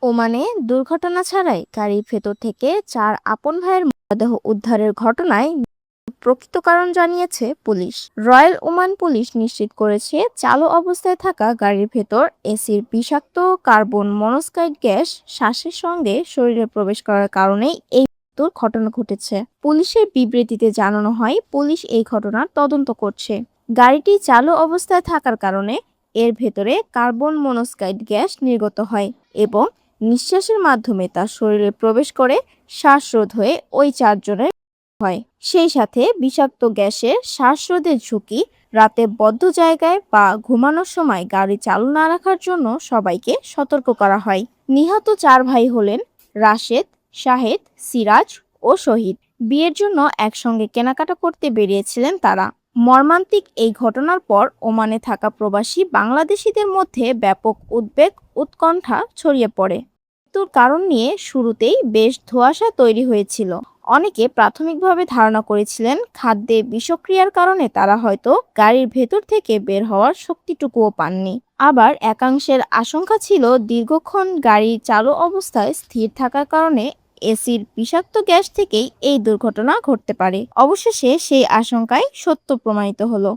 ওমানে দুর্ঘটনা ছাড়াই গাড়ির ভেতর থেকে 4 আপন ভাইয়ের মৃতদেহ উদ্ধারের ঘটনায় প্রকৃত কারণ জানিয়েছে পুলিশ। রয়্যাল ওমান পুলিশ নিশ্চিত করেছে চালু অবস্থায় থাকা গাড়ির ভেতর এসির বিষাক্ত কার্বন মনোক্সাইড গ্যাস শ্বাসের সঙ্গে শরীরে প্রবেশ করার কারণেই এই মৃত্যুর ঘটনা ঘটেছে। পুলিশের বিবৃতিতে জানানো হয়, পুলিশ এই ঘটনার তদন্ত করছে। গাড়িটি চালু অবস্থায় থাকার কারণে এর ভেতরে কার্বন মনোক্সাইড গ্যাস নির্গত হয় এবং নিঃশ্বাসের মাধ্যমে তার শরীরে প্রবেশ করে শ্বাসরোধ হয়ে ওই 4 জনের হয়। সেই সাথে বিষাক্ত গ্যাসের শ্বাসরোধের ঝুঁকি, রাতে বদ্ধ জায়গায় বা ঘুমানোর সময় গাড়ি চালু না রাখার জন্য সবাইকে সতর্ক করা হয়। নিহত 4 ভাই হলেন রাশেদ, শাহেদ, সিরাজ ও শহীদ। বিয়ের জন্য একসঙ্গে কেনাকাটা করতে বেরিয়েছিলেন তারা। মর্মান্তিক এই ঘটনার পর ওমানে থাকা প্রবাসী বাংলাদেশিদের মধ্যে ব্যাপক উদ্বেগ, উৎকণ্ঠা ছড়িয়ে পড়ে। মৃত্যুর কারণ নিয়ে শুরুতেই বেশ ধোঁয়াশা তৈরি হয়েছিল। অনেকে প্রাথমিকভাবে ধারণা করেছিলেন খাদ্যে বিষক্রিয়ার কারণে তারা হয়তো গাড়ির ভেতর থেকে বের হওয়ার শক্তিটুকুও পাননি। আবার একাংশের আশঙ্কা ছিল দীর্ঘক্ষণ গাড়ি চালু অবস্থায় স্থির থাকার কারণে এসির বিষাক্ত গ্যাস থেকেই এই দুর্ঘটনা ঘটতে পারে। অবশেষে সেই আশঙ্কাই সত্য প্রমাণিত হলো।